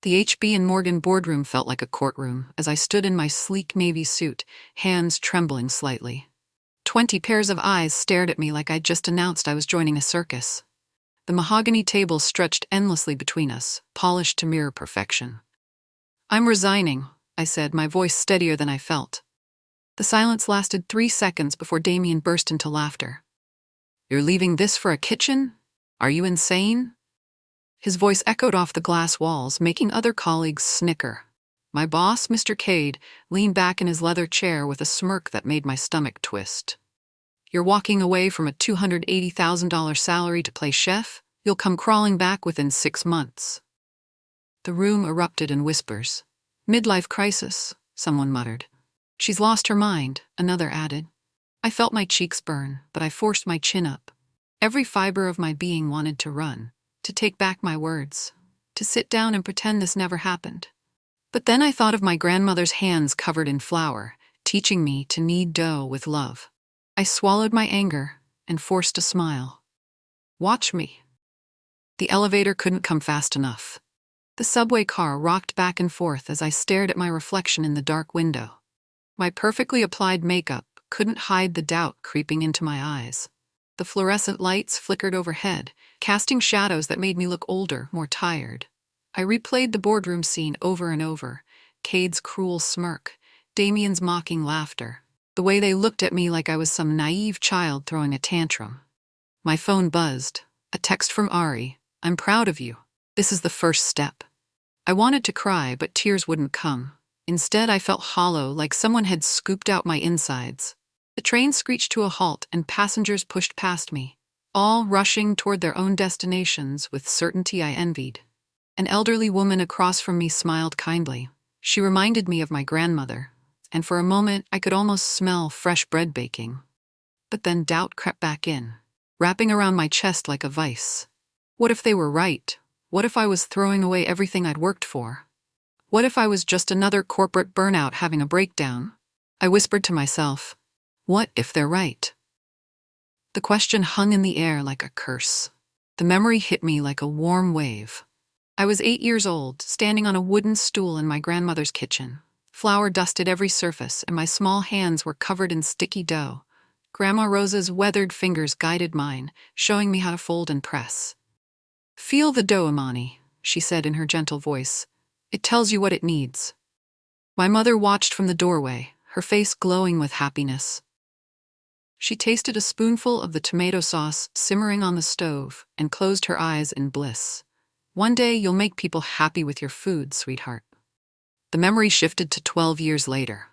The HB and Morgan boardroom felt like a courtroom as I stood in my sleek navy suit, hands trembling slightly. 20 pairs of eyes stared at me like I'd just announced I was joining a circus. The mahogany table stretched endlessly between us, polished to mirror perfection. "I'm resigning," I said, my voice steadier than I felt. The silence lasted 3 seconds before Damien burst into laughter. "You're leaving this for a kitchen? Are you insane?" His voice echoed off the glass walls, making other colleagues snicker. My boss, Mr. Cade, leaned back in his leather chair with a smirk that made my stomach twist. "You're walking away from a $280,000 salary to play chef? You'll come crawling back within 6 months." The room erupted in whispers. "Midlife crisis," someone muttered. "She's lost her mind," another added. I felt my cheeks burn, but I forced my chin up. Every fiber of my being wanted to run, to take back my words, to sit down and pretend this never happened. But then I thought of my grandmother's hands covered in flour, teaching me to knead dough with love. I swallowed my anger and forced a smile. "Watch me." The elevator couldn't come fast enough. The subway car rocked back and forth as I stared at my reflection in the dark window. My perfectly applied makeup couldn't hide the doubt creeping into my eyes. The fluorescent lights flickered overhead, casting shadows that made me look older, more tired. I replayed the boardroom scene over and over. Cade's cruel smirk, Damien's mocking laughter, the way they looked at me like I was some naive child throwing a tantrum. My phone buzzed. A text from Ari. "I'm proud of you. This is the first step." I wanted to cry, but tears wouldn't come. Instead, I felt hollow, like someone had scooped out my insides. The train screeched to a halt and passengers pushed past me, all rushing toward their own destinations with certainty I envied. An elderly woman across from me smiled kindly. She reminded me of my grandmother, and for a moment I could almost smell fresh bread baking. But then doubt crept back in, wrapping around my chest like a vice. What if they were right? What if I was throwing away everything I'd worked for? What if I was just another corporate burnout having a breakdown? I whispered to myself, what if they're right? The question hung in the air like a curse. The memory hit me like a warm wave. I was 8 years old, standing on a wooden stool in my grandmother's kitchen. Flour dusted every surface, and my small hands were covered in sticky dough. Grandma Rosa's weathered fingers guided mine, showing me how to fold and press. "Feel the dough, Imani," she said in her gentle voice. "It tells you what it needs." My mother watched from the doorway, her face glowing with happiness. She tasted a spoonful of the tomato sauce simmering on the stove and closed her eyes in bliss. "One day you'll make people happy with your food, sweetheart." The memory shifted to 12 years later.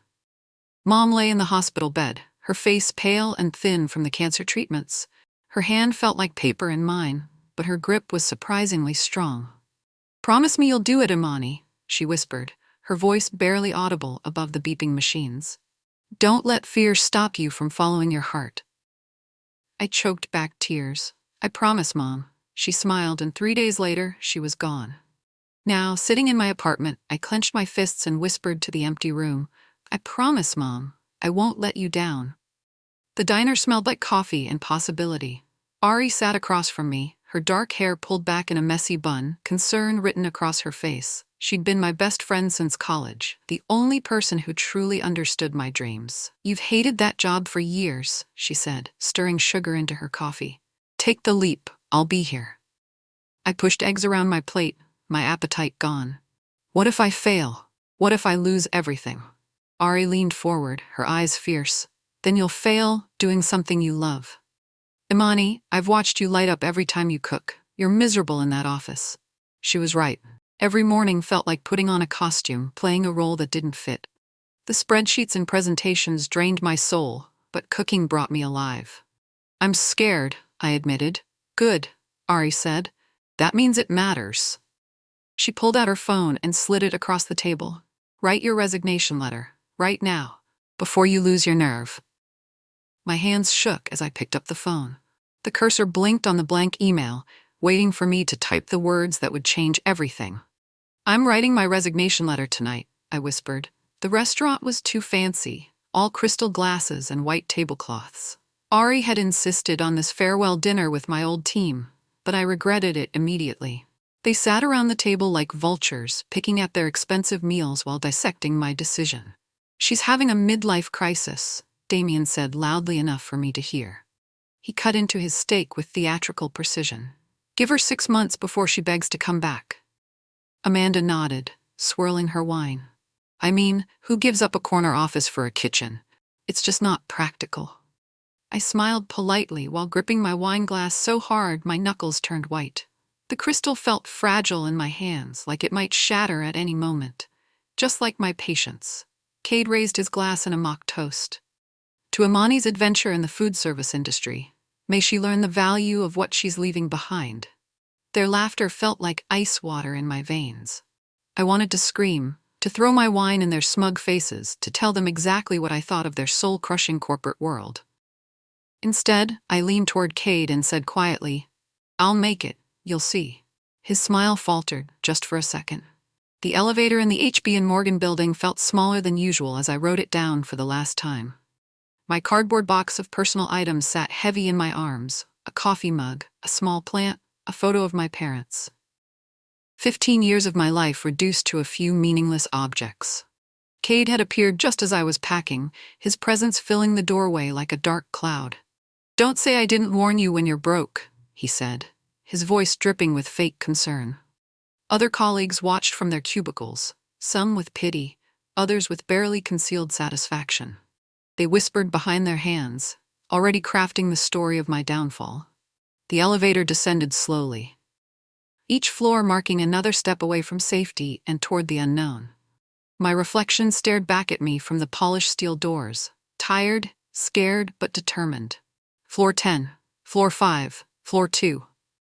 Mom lay in the hospital bed, her face pale and thin from the cancer treatments. Her hand felt like paper in mine, but her grip was surprisingly strong. "Promise me you'll do it, Imani," she whispered, her voice barely audible above the beeping machines. "Don't let fear stop you from following your heart." I choked back tears. "I promise, Mom." She smiled, and 3 days later, she was gone. Now, sitting in my apartment, I clenched my fists and whispered to the empty room, "I promise, Mom, I won't let you down." The diner smelled like coffee and possibility. Ari sat across from me, her dark hair pulled back in a messy bun, concern written across her face. She'd been my best friend since college, the only person who truly understood my dreams. "You've hated that job for years," she said, stirring sugar into her coffee. "Take the leap, I'll be here." I pushed eggs around my plate, my appetite gone. What if I fail? What if I lose everything? Ari leaned forward, her eyes fierce. "Then you'll fail doing something you love." "Imani, I've watched you light up every time you cook. You're miserable in that office." She was right. Every morning felt like putting on a costume, playing a role that didn't fit. The spreadsheets and presentations drained my soul, but cooking brought me alive. "I'm scared," I admitted. "Good," Ari said. "That means it matters." She pulled out her phone and slid it across the table. "Write your resignation letter, right now, before you lose your nerve." My hands shook as I picked up the phone. The cursor blinked on the blank email, waiting for me to type the words that would change everything. "I'm writing my resignation letter tonight," I whispered. The restaurant was too fancy, all crystal glasses and white tablecloths. Ari had insisted on this farewell dinner with my old team, but I regretted it immediately. They sat around the table like vultures, picking at their expensive meals while dissecting my decision. "She's having a midlife crisis," Damien said loudly enough for me to hear. He cut into his steak with theatrical precision. "Give her 6 months before she begs to come back." Amanda nodded, swirling her wine. "I mean, who gives up a corner office for a kitchen? It's just not practical." I smiled politely while gripping my wine glass so hard my knuckles turned white. The crystal felt fragile in my hands, like it might shatter at any moment. Just like my patience. Cade raised his glass in a mock toast. "To Imani's adventure in the food service industry. May she learn the value of what she's leaving behind." Their laughter felt like ice water in my veins. I wanted to scream, to throw my wine in their smug faces, to tell them exactly what I thought of their soul-crushing corporate world. Instead, I leaned toward Cade and said quietly, "I'll make it, you'll see." His smile faltered, just for a second. The elevator in the HB and Morgan building felt smaller than usual as I wrote it down for the last time. My cardboard box of personal items sat heavy in my arms, a coffee mug, a small plant, a photo of my parents. 15 years of my life reduced to a few meaningless objects. Cade had appeared just as I was packing, his presence filling the doorway like a dark cloud. "Don't say I didn't warn you when you're broke," he said, his voice dripping with fake concern. Other colleagues watched from their cubicles, some with pity, others with barely concealed satisfaction. They whispered behind their hands, already crafting the story of my downfall. The elevator descended slowly, each floor marking another step away from safety and toward the unknown. My reflection stared back at me from the polished steel doors, tired, scared, but determined. Floor 10, Floor 5, Floor 2.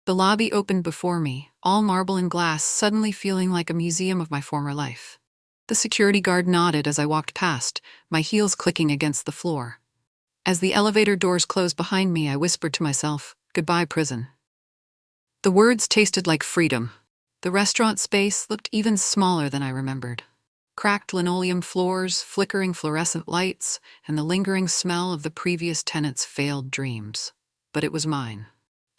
The lobby opened before me, all marble and glass, suddenly feeling like a museum of my former life. The security guard nodded as I walked past, my heels clicking against the floor. As the elevator doors closed behind me, I whispered to myself, "Goodbye, prison." The words tasted like freedom. The restaurant space looked even smaller than I remembered. Cracked linoleum floors, flickering fluorescent lights, and the lingering smell of the previous tenant's failed dreams. But it was mine.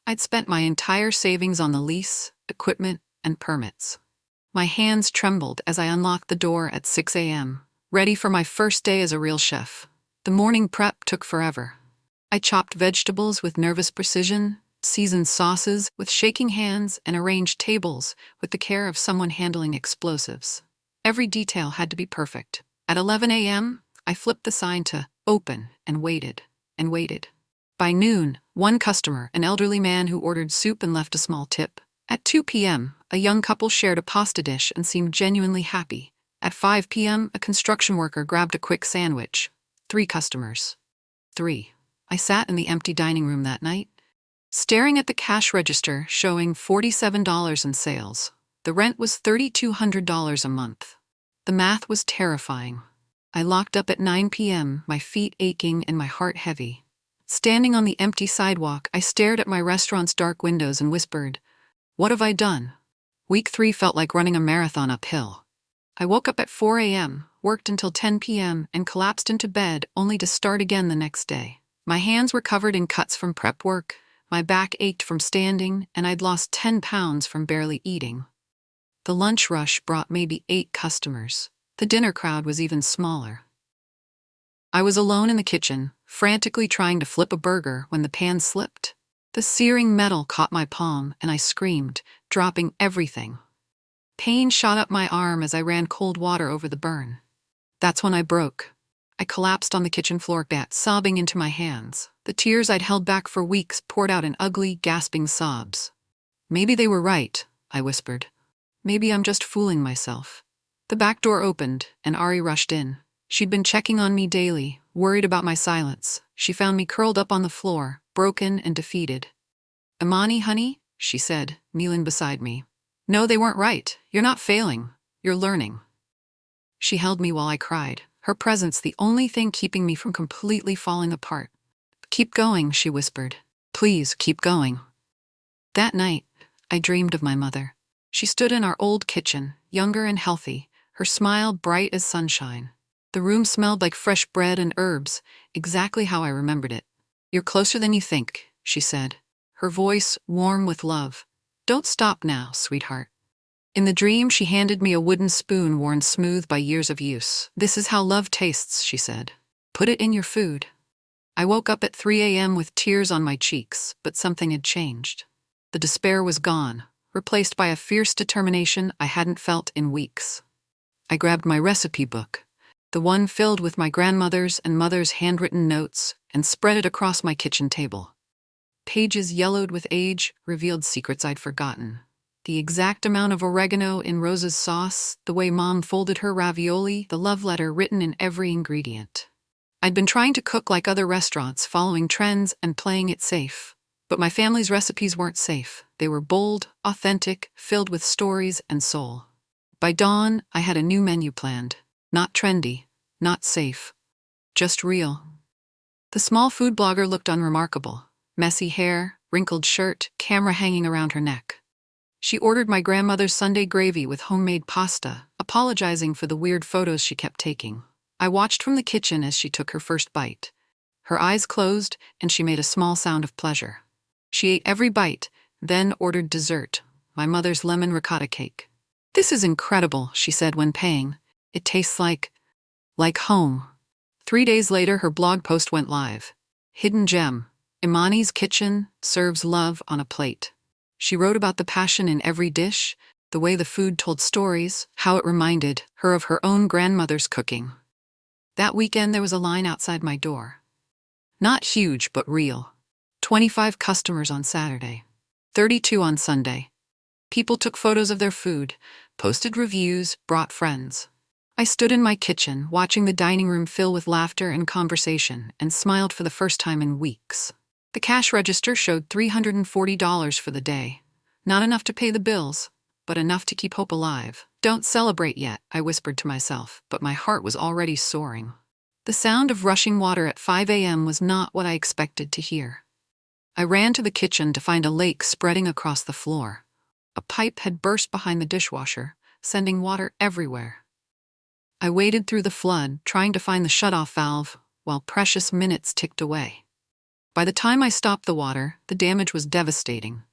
I'd spent my entire savings on the lease, equipment, and permits. My hands trembled as I unlocked the door at 6 a.m., ready for my first day as a real chef. The morning prep took forever. I chopped vegetables with nervous precision, seasoned sauces with shaking hands, and arranged tables with the care of someone handling explosives. Every detail had to be perfect. At 11 a.m., I flipped the sign to "Open" and waited, and waited. By noon, one customer, an elderly man who ordered soup and left a small tip. At 2 p.m., a young couple shared a pasta dish and seemed genuinely happy. At 5 p.m., a construction worker grabbed a quick sandwich. 3 customers. 3. I sat in the empty dining room that night, staring at the cash register showing $47 in sales. The rent was $3,200 a month. The math was terrifying. I locked up at 9 p.m., my feet aching and my heart heavy. Standing on the empty sidewalk, I stared at my restaurant's dark windows and whispered, "What have I done?" Week 3 felt like running a marathon uphill. I woke up at 4 a.m., worked until 10 p.m., and collapsed into bed only to start again the next day. My hands were covered in cuts from prep work, my back ached from standing, and I'd lost 10 pounds from barely eating. The lunch rush brought maybe 8 customers. The dinner crowd was even smaller. I was alone in the kitchen, frantically trying to flip a burger when the pan slipped. The searing metal caught my palm, and I screamed, dropping everything. Pain shot up my arm as I ran cold water over the burn. That's when I broke. I collapsed on the kitchen floor, sobbing into my hands. The tears I'd held back for weeks poured out in ugly, gasping sobs. "Maybe they were right," I whispered. "Maybe I'm just fooling myself." The back door opened, and Ari rushed in. She'd been checking on me daily, worried about my silence. She found me curled up on the floor, broken and defeated. "Imani, honey," she said, kneeling beside me. "No, they weren't right. You're not failing. You're learning." She held me while I cried, her presence the only thing keeping me from completely falling apart. "Keep going," she whispered. "Please, keep going." That night, I dreamed of my mother. She stood in our old kitchen, younger and healthy, her smile bright as sunshine. The room smelled like fresh bread and herbs, exactly how I remembered it. "You're closer than you think," she said, her voice warm with love. "Don't stop now, sweetheart." In the dream, she handed me a wooden spoon worn smooth by years of use. "This is how love tastes," she said. "Put it in your food." I woke up at 3 a.m. with tears on my cheeks, but something had changed. The despair was gone, replaced by a fierce determination I hadn't felt in weeks. I grabbed my recipe book, the one filled with my grandmother's and mother's handwritten notes, and spread it across my kitchen table. Pages yellowed with age revealed secrets I'd forgotten. The exact amount of oregano in Rosa's sauce, the way Mom folded her ravioli, the love letter written in every ingredient. I'd been trying to cook like other restaurants, following trends and playing it safe. But my family's recipes weren't safe. They were bold, authentic, filled with stories and soul. By dawn, I had a new menu planned. Not trendy, not safe, just real. The small food blogger looked unremarkable. Messy hair, wrinkled shirt, camera hanging around her neck. She ordered my grandmother's Sunday gravy with homemade pasta, apologizing for the weird photos she kept taking. I watched from the kitchen as she took her first bite. Her eyes closed, and she made a small sound of pleasure. She ate every bite, then ordered dessert, my mother's lemon ricotta cake. "This is incredible," she said when paying. "It tastes like home." 3 days later, her blog post went live. Hidden gem. Imani's kitchen serves love on a plate. She wrote about the passion in every dish, the way the food told stories, how it reminded her of her own grandmother's cooking. That weekend, there was a line outside my door. Not huge, but real. 25 customers on Saturday, 32 on Sunday. People took photos of their food, posted reviews, brought friends. I stood in my kitchen, watching the dining room fill with laughter and conversation, and smiled for the first time in weeks. The cash register showed $340 for the day. Not enough to pay the bills, but enough to keep hope alive. "Don't celebrate yet," I whispered to myself, but my heart was already soaring. The sound of rushing water at 5 a.m. was not what I expected to hear. I ran to the kitchen to find a lake spreading across the floor. A pipe had burst behind the dishwasher, sending water everywhere. I waded through the flood, trying to find the shutoff valve, while precious minutes ticked away. By the time I stopped the water, the damage was devastating.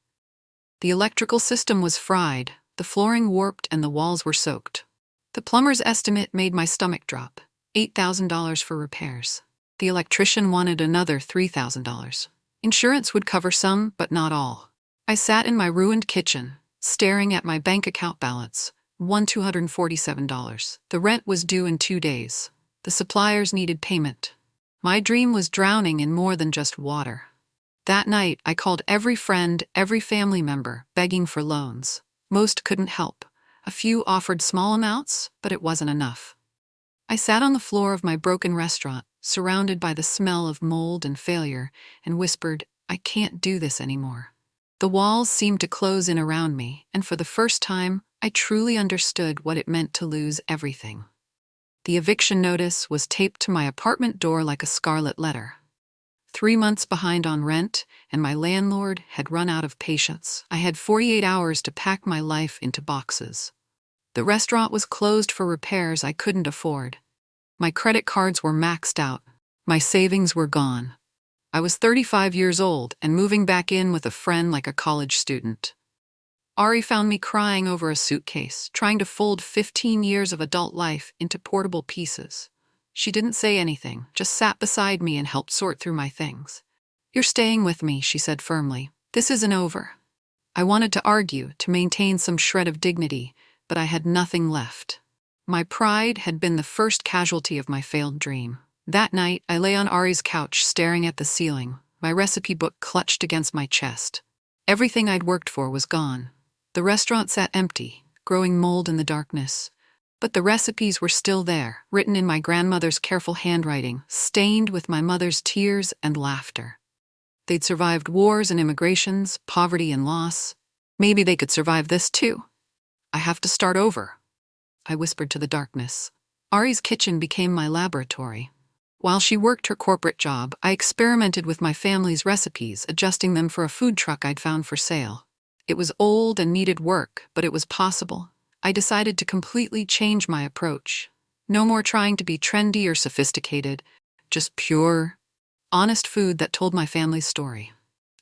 The electrical system was fried, the flooring warped, and the walls were soaked. The plumber's estimate made my stomach drop. $8,000 for repairs. The electrician wanted another $3,000. Insurance would cover some, but not all. I sat in my ruined kitchen, staring at my bank account balance, $247. The rent was due in 2 days. The suppliers needed payment. My dream was drowning in more than just water. That night, I called every friend, every family member, begging for loans. Most couldn't help. A few offered small amounts, but it wasn't enough. I sat on the floor of my broken restaurant, surrounded by the smell of mold and failure, and whispered, "I can't do this anymore." The walls seemed to close in around me, and for the first time, I truly understood what it meant to lose everything. The eviction notice was taped to my apartment door like a scarlet letter. 3 months behind on rent, and my landlord had run out of patience. I had 48 hours to pack my life into boxes. The restaurant was closed for repairs I couldn't afford. My credit cards were maxed out. My savings were gone. I was 35 years old and moving back in with a friend like a college student. Ari found me crying over a suitcase, trying to fold 15 years of adult life into portable pieces. She didn't say anything, just sat beside me and helped sort through my things. "You're staying with me," she said firmly. "This isn't over." I wanted to argue, to maintain some shred of dignity, but I had nothing left. My pride had been the first casualty of my failed dream. That night, I lay on Ari's couch staring at the ceiling, my recipe book clutched against my chest. Everything I'd worked for was gone. The restaurant sat empty, growing mold in the darkness. But the recipes were still there, written in my grandmother's careful handwriting, stained with my mother's tears and laughter. They'd survived wars and immigrations, poverty and loss. Maybe they could survive this too. "I have to start over," I whispered to the darkness. Ari's kitchen became my laboratory. While she worked her corporate job, I experimented with my family's recipes, adjusting them for a food truck I'd found for sale. It was old and needed work, but it was possible. I decided to completely change my approach. No more trying to be trendy or sophisticated, just pure, honest food that told my family's story.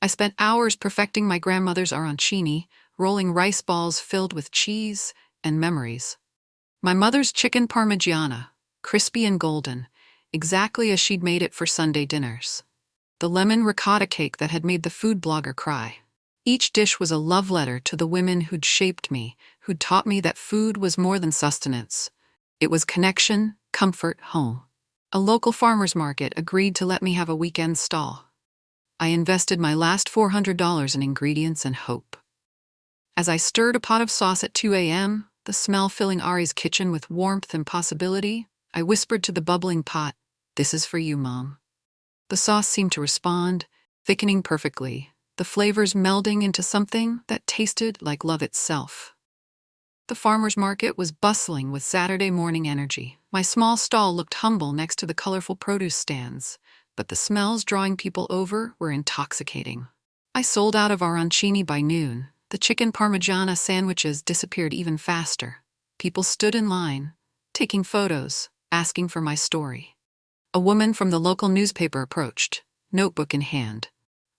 I spent hours perfecting my grandmother's arancini, rolling rice balls filled with cheese and memories. My mother's chicken parmigiana, crispy and golden, exactly as she'd made it for Sunday dinners. The lemon ricotta cake that had made the food blogger cry. Each dish was a love letter to the women who'd shaped me, who'd taught me that food was more than sustenance. It was connection, comfort, home. A local farmer's market agreed to let me have a weekend stall. I invested my last $400 in ingredients and hope. As I stirred a pot of sauce at 2 a.m., the smell filling Ari's kitchen with warmth and possibility, I whispered to the bubbling pot, "This is for you, Mom." The sauce seemed to respond, thickening perfectly, the flavors melding into something that tasted like love itself. The farmer's market was bustling with Saturday morning energy. My small stall looked humble next to the colorful produce stands, but the smells drawing people over were intoxicating. I sold out of arancini by noon. The chicken parmigiana sandwiches disappeared even faster. People stood in line, taking photos, asking for my story. A woman from the local newspaper approached, notebook in hand.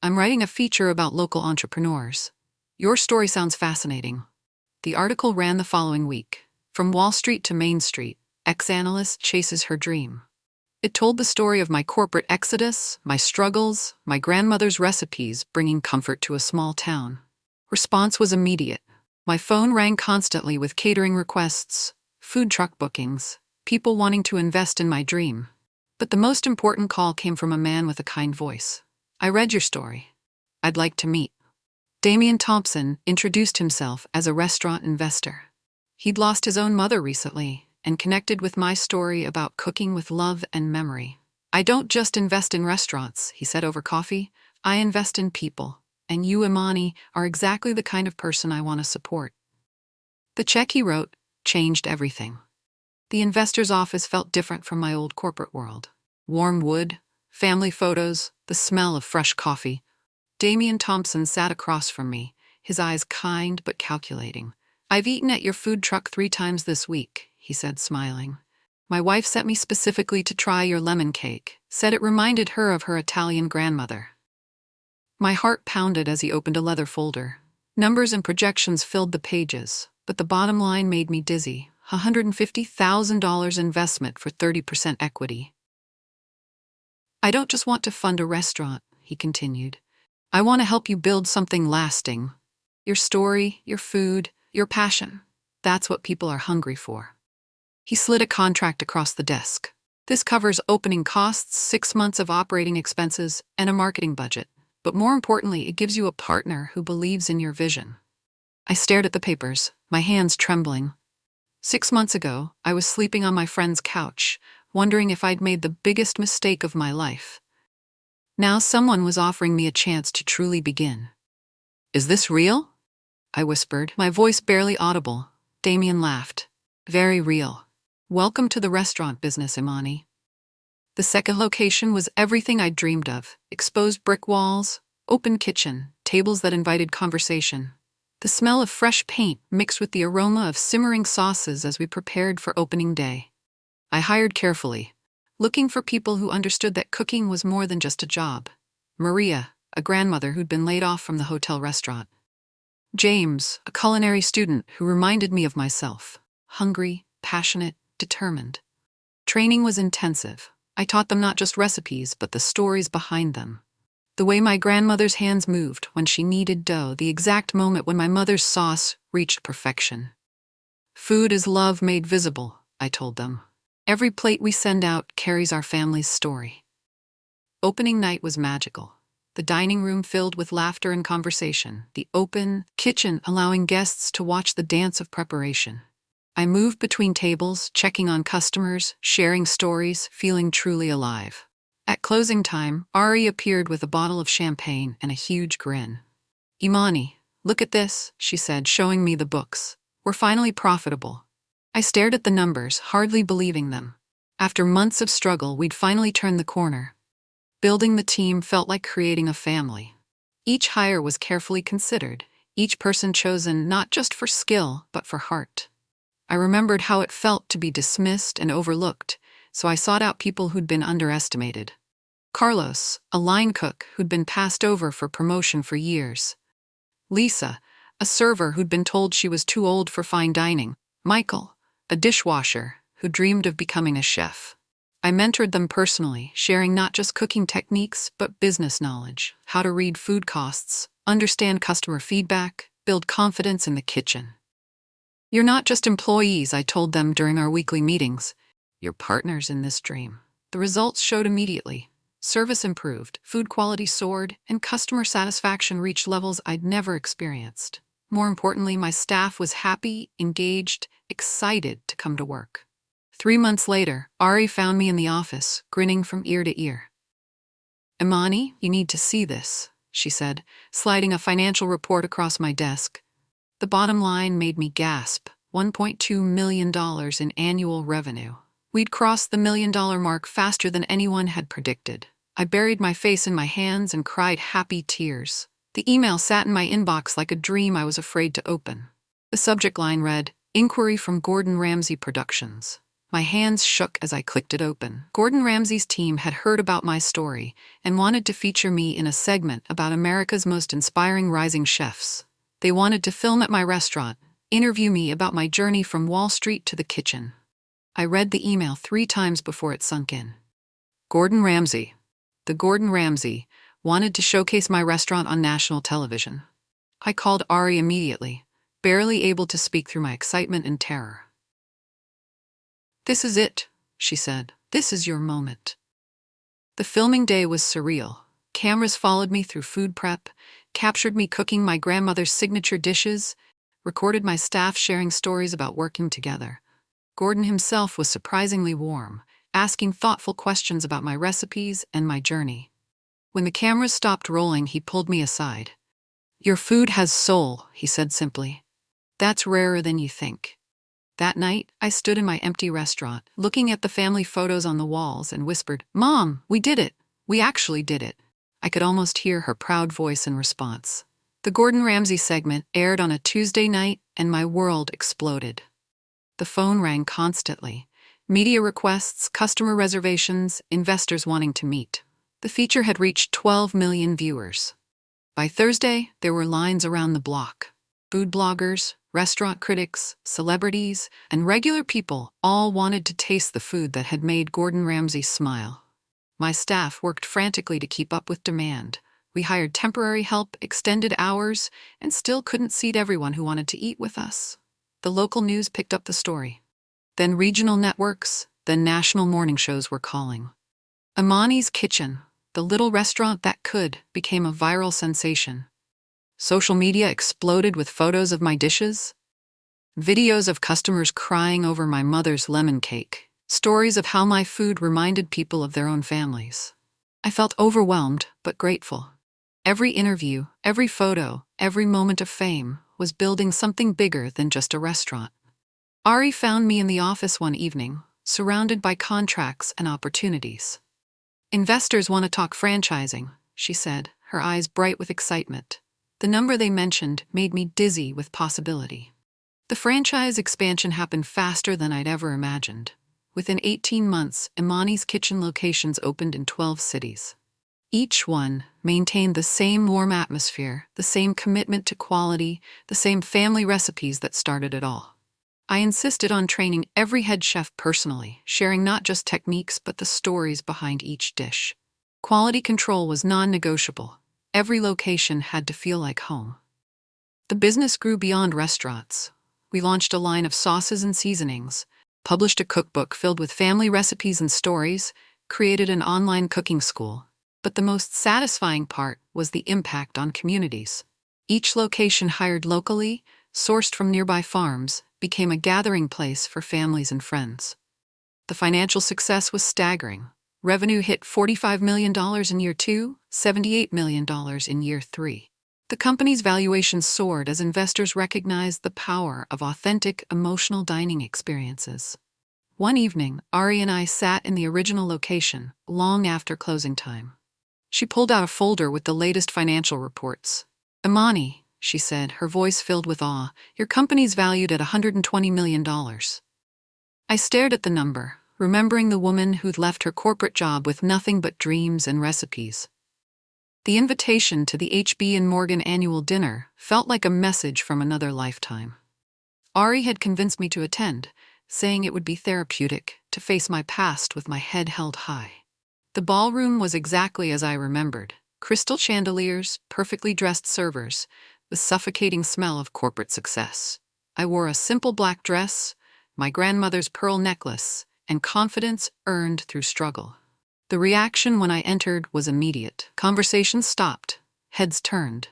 "I'm writing a feature about local entrepreneurs. Your story sounds fascinating." The article ran the following week. From Wall Street to Main Street, ex-analyst chases her dream. It told the story of my corporate exodus, my struggles, my grandmother's recipes bringing comfort to a small town. Response was immediate. My phone rang constantly with catering requests, food truck bookings, people wanting to invest in my dream. But the most important call came from a man with a kind voice. "I read your story. I'd like to meet." Damian Thompson introduced himself as a restaurant investor. He'd lost his own mother recently and connected with my story about cooking with love and memory. "I don't just invest in restaurants," he said over coffee. "I invest in people, and you, Imani, are exactly the kind of person I want to support." The check he wrote changed everything. The investor's office felt different from my old corporate world. Warm wood, family photos, the smell of fresh coffee. Damian Thompson sat across from me, his eyes kind but calculating. "I've eaten at your food truck 3 times this week," he said, smiling. "My wife sent me specifically to try your lemon cake, said it reminded her of her Italian grandmother." My heart pounded as he opened a leather folder. Numbers and projections filled the pages, but the bottom line made me dizzy. $150,000 investment for 30% equity. "I don't just want to fund a restaurant," he continued. "I want to help you build something lasting. Your story, your food, your passion. That's what people are hungry for." He slid a contract across the desk. "This covers opening costs, 6 months of operating expenses, and a marketing budget. But more importantly, it gives you a partner who believes in your vision." I stared at the papers, my hands trembling. 6 months ago, I was sleeping on my friend's couch, wondering if I'd made the biggest mistake of my life. Now someone was offering me a chance to truly begin. "Is this real?" I whispered, my voice barely audible. Damian laughed. "Very real. Welcome to the restaurant business, Imani." The second location was everything I'd dreamed of. Exposed brick walls, open kitchen, tables that invited conversation. The smell of fresh paint mixed with the aroma of simmering sauces as we prepared for opening day. I hired carefully, looking for people who understood that cooking was more than just a job. Maria, a grandmother who'd been laid off from the hotel restaurant. James, a culinary student who reminded me of myself. Hungry, passionate, determined. Training was intensive. I taught them not just recipes, but the stories behind them. The way my grandmother's hands moved when she kneaded dough, the exact moment when my mother's sauce reached perfection. "Food is love made visible," I told them. "Every plate we send out carries our family's story." Opening night was magical. The dining room filled with laughter and conversation, the open kitchen allowing guests to watch the dance of preparation. I moved between tables, checking on customers, sharing stories, feeling truly alive. At closing time, Ari appeared with a bottle of champagne and a huge grin. "Imani, look at this," she said, showing me the books. "We're finally profitable." I stared at the numbers, hardly believing them. After months of struggle, we'd finally turned the corner. Building the team felt like creating a family. Each hire was carefully considered, each person chosen not just for skill, but for heart. I remembered how it felt to be dismissed and overlooked, so I sought out people who'd been underestimated. Carlos, a line cook who'd been passed over for promotion for years. Lisa, a server who'd been told she was too old for fine dining, Michael, a dishwasher who dreamed of becoming a chef. I mentored them personally, sharing not just cooking techniques, but business knowledge, how to read food costs, understand customer feedback, build confidence in the kitchen. You're not just employees, I told them during our weekly meetings. You're partners in this dream. The results showed immediately. Service improved, food quality soared, and customer satisfaction reached levels I'd never experienced. More importantly, my staff was happy, engaged, excited to come to work. 3 months later, Ari found me in the office, grinning from ear to ear. "Imani, you need to see this," she said, sliding a financial report across my desk. The bottom line made me gasp: $1.2 million in annual revenue. We'd crossed the $1 million mark faster than anyone had predicted. I buried my face in my hands and cried happy tears. The email sat in my inbox like a dream I was afraid to open. The subject line read, "Inquiry from Gordon Ramsay Productions." My hands shook as I clicked it open. Gordon Ramsay's team had heard about my story and wanted to feature me in a segment about America's most inspiring rising chefs. They wanted to film at my restaurant, interview me about my journey from Wall Street to the kitchen. I read the email 3 times before it sunk in. Gordon Ramsay. The Gordon Ramsay wanted to showcase my restaurant on national television. I called Ari immediately, barely able to speak through my excitement and terror. "This is it," she said. "This is your moment." The filming day was surreal. Cameras followed me through food prep, captured me cooking my grandmother's signature dishes, recorded my staff sharing stories about working together. Gordon himself was surprisingly warm, asking thoughtful questions about my recipes and my journey. When the cameras stopped rolling, he pulled me aside. "Your food has soul," he said simply. "That's rarer than you think." That night, I stood in my empty restaurant, looking at the family photos on the walls and whispered, "Mom, we did it. We actually did it." I could almost hear her proud voice in response. The Gordon Ramsay segment aired on a Tuesday night, and my world exploded. The phone rang constantly. Media requests, customer reservations, investors wanting to meet. The feature had reached 12 million viewers. By Thursday, there were lines around the block. Food bloggers, restaurant critics, celebrities, and regular people all wanted to taste the food that had made Gordon Ramsay smile. My staff worked frantically to keep up with demand. We hired temporary help, extended hours, and still couldn't seat everyone who wanted to eat with us. The local news picked up the story. Then regional networks, then national morning shows were calling. Imani's Kitchen, the little restaurant that could, became a viral sensation. Social media exploded with photos of my dishes, videos of customers crying over my mother's lemon cake, stories of how my food reminded people of their own families. I felt overwhelmed, but grateful. Every interview, every photo, every moment of fame was building something bigger than just a restaurant. Ari found me in the office one evening, surrounded by contracts and opportunities. "Investors want to talk franchising," she said, her eyes bright with excitement. The number they mentioned made me dizzy with possibility. The franchise expansion happened faster than I'd ever imagined. Within 18 months, Imani's Kitchen locations opened in 12 cities. Each one maintained the same warm atmosphere, the same commitment to quality, the same family recipes that started it all. I insisted on training every head chef personally, sharing not just techniques but the stories behind each dish. Quality control was non-negotiable. Every location had to feel like home. The business grew beyond restaurants. We launched a line of sauces and seasonings, published a cookbook filled with family recipes and stories, created an online cooking school. But the most satisfying part was the impact on communities. Each location hired locally, sourced from nearby farms, became a gathering place for families and friends. The financial success was staggering. Revenue hit $45 million in year 2, $78 million in year 3. The company's valuation soared as investors recognized the power of authentic, emotional dining experiences. One evening, Ari and I sat in the original location, long after closing time. She pulled out a folder with the latest financial reports. "Imani," she said, her voice filled with awe, "your company's valued at $120 million. I stared at the number, remembering the woman who'd left her corporate job with nothing but dreams and recipes. The invitation to the HB and Morgan annual dinner felt like a message from another lifetime. Ari had convinced me to attend, saying it would be therapeutic to face my past with my head held high. The ballroom was exactly as I remembered. Crystal chandeliers, perfectly dressed servers, the suffocating smell of corporate success. I wore a simple black dress, my grandmother's pearl necklace, and confidence earned through struggle. The reaction when I entered was immediate. Conversations stopped, heads turned.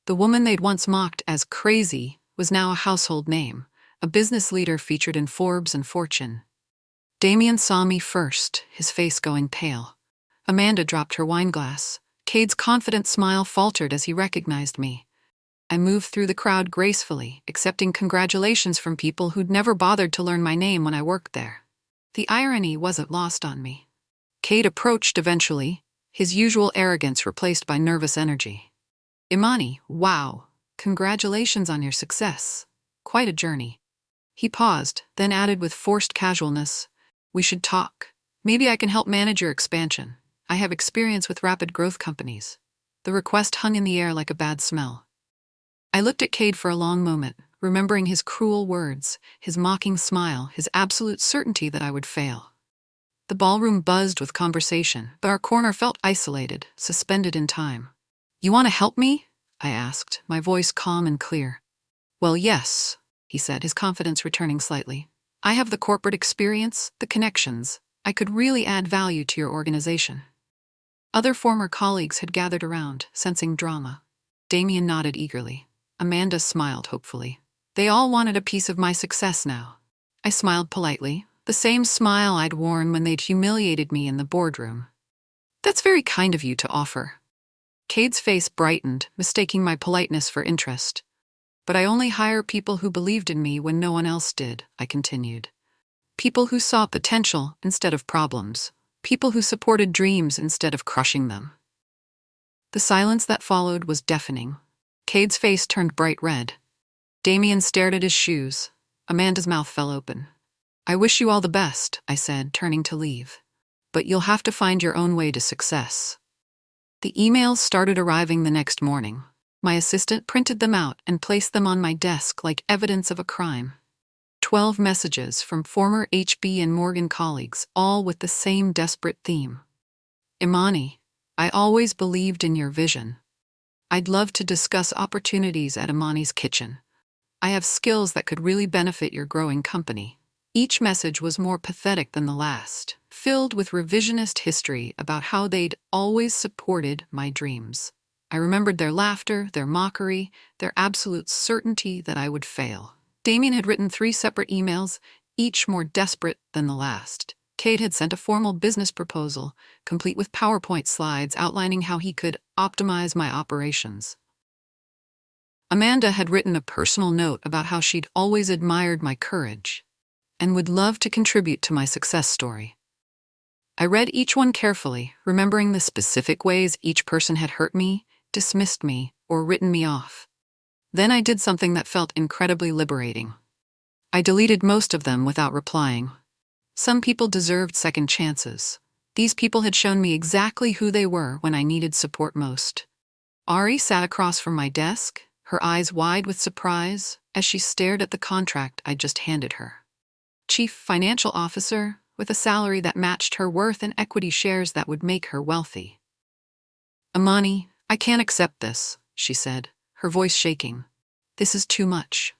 The woman they'd once mocked as crazy was now a household name, a business leader featured in Forbes and Fortune. Damien saw me first, his face going pale. Amanda dropped her wine glass. Cade's confident smile faltered as he recognized me. I moved through the crowd gracefully, accepting congratulations from people who'd never bothered to learn my name when I worked there. The irony wasn't lost on me. Cade approached eventually, his usual arrogance replaced by nervous energy. Imani, wow, congratulations on your success. Quite a journey. He paused, then added with forced casualness, we should talk. Maybe I can help manage your expansion. I have experience with rapid growth companies. The request hung in the air like a bad smell. I looked at Cade for a long moment, remembering his cruel words, his mocking smile, his absolute certainty that I would fail. The ballroom buzzed with conversation, but our corner felt isolated, suspended in time. You want to help me? I asked, my voice calm and clear. Well, yes, he said, his confidence returning slightly. I have the corporate experience, the connections. I could really add value to your organization. Other former colleagues had gathered around, sensing drama. Damien nodded eagerly. Amanda smiled hopefully. They all wanted a piece of my success now. I smiled politely, the same smile I'd worn when they'd humiliated me in the boardroom. That's very kind of you to offer. Cade's face brightened, mistaking my politeness for interest. But I only hire people who believed in me when no one else did, I continued. People who saw potential instead of problems. People who supported dreams instead of crushing them. The silence that followed was deafening. Cade's face turned bright red. Damien stared at his shoes. Amanda's mouth fell open. I wish you all the best, I said, turning to leave. But you'll have to find your own way to success. The emails started arriving the next morning. My assistant printed them out and placed them on my desk like evidence of a crime. 12 messages from former HB and Morgan colleagues, all with the same desperate theme. Imani, I always believed in your vision. I'd love to discuss opportunities at Imani's kitchen. I have skills that could really benefit your growing company. Each message was more pathetic than the last, filled with revisionist history about how they'd always supported my dreams. I remembered their laughter, their mockery, their absolute certainty that I would fail. Damien had written 3 separate emails, each more desperate than the last. Cade had sent a formal business proposal, complete with PowerPoint slides outlining how he could optimize my operations. Amanda had written a personal note about how she'd always admired my courage and would love to contribute to my success story. I read each one carefully, remembering the specific ways each person had hurt me, dismissed me, or written me off. Then I did something that felt incredibly liberating. I deleted most of them without replying. Some people deserved second chances. These people had shown me exactly who they were when I needed support most. Ari sat across from my desk, her eyes wide with surprise as she stared at the contract I'd just handed her. Chief Financial Officer, with a salary that matched her worth and equity shares that would make her wealthy. Imani, I can't accept this, she said, her voice shaking. This is too much.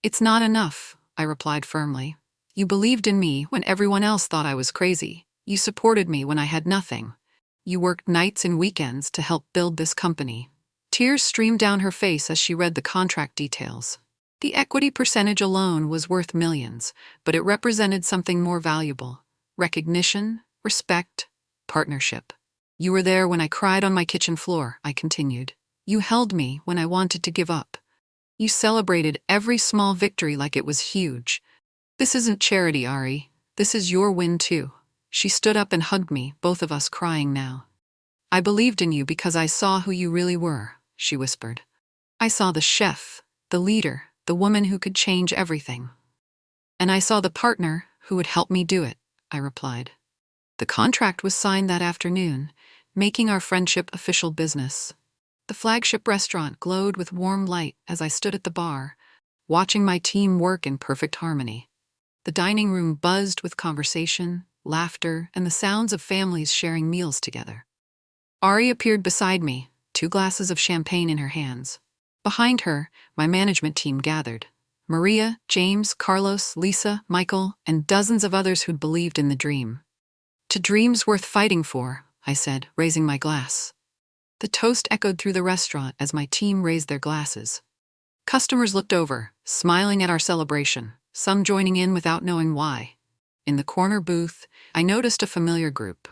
It's not enough, I replied firmly. You believed in me when everyone else thought I was crazy. You supported me when I had nothing. You worked nights and weekends to help build this company. Tears streamed down her face as she read the contract details. The equity percentage alone was worth millions, but it represented something more valuable. Recognition, respect, partnership. You were there when I cried on my kitchen floor, I continued. You held me when I wanted to give up. You celebrated every small victory like it was huge. This isn't charity, Ari. This is your win too. She stood up and hugged me, both of us crying now. I believed in you because I saw who you really were, she whispered. I saw the chef, the leader, the woman who could change everything. And I saw the partner who would help me do it, I replied. The contract was signed that afternoon. making our friendship official business. The flagship restaurant glowed with warm light as I stood at the bar, watching my team work in perfect harmony. The dining room buzzed with conversation, laughter, and the sounds of families sharing meals together. Ari appeared beside me, 2 glasses of champagne in her hands. Behind her, my management team gathered. Maria, James, Carlos, Lisa, Michael, and dozens of others who'd believed in the dream. To dreams worth fighting for, I said, raising my glass. The toast echoed through the restaurant as my team raised their glasses. Customers looked over, smiling at our celebration, some joining in without knowing why. In the corner booth, I noticed a familiar group.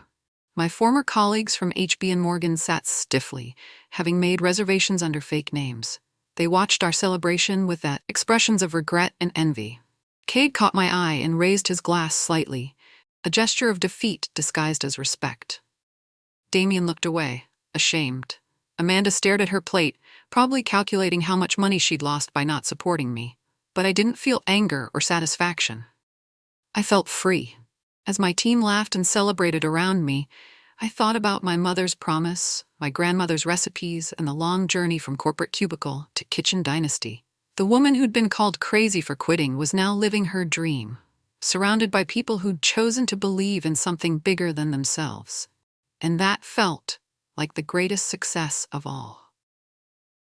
My former colleagues from HB and Morgan sat stiffly, having made reservations under fake names. They watched our celebration with that expressions of regret and envy. Cade caught my eye and raised his glass slightly, a gesture of defeat disguised as respect. Damien looked away, ashamed. Amanda stared at her plate, probably calculating how much money she'd lost by not supporting me. But I didn't feel anger or satisfaction. I felt free. As my team laughed and celebrated around me, I thought about my mother's promise, my grandmother's recipes, and the long journey from corporate cubicle to kitchen dynasty. The woman who'd been called crazy for quitting was now living her dream, surrounded by people who'd chosen to believe in something bigger than themselves. And that felt like the greatest success of all.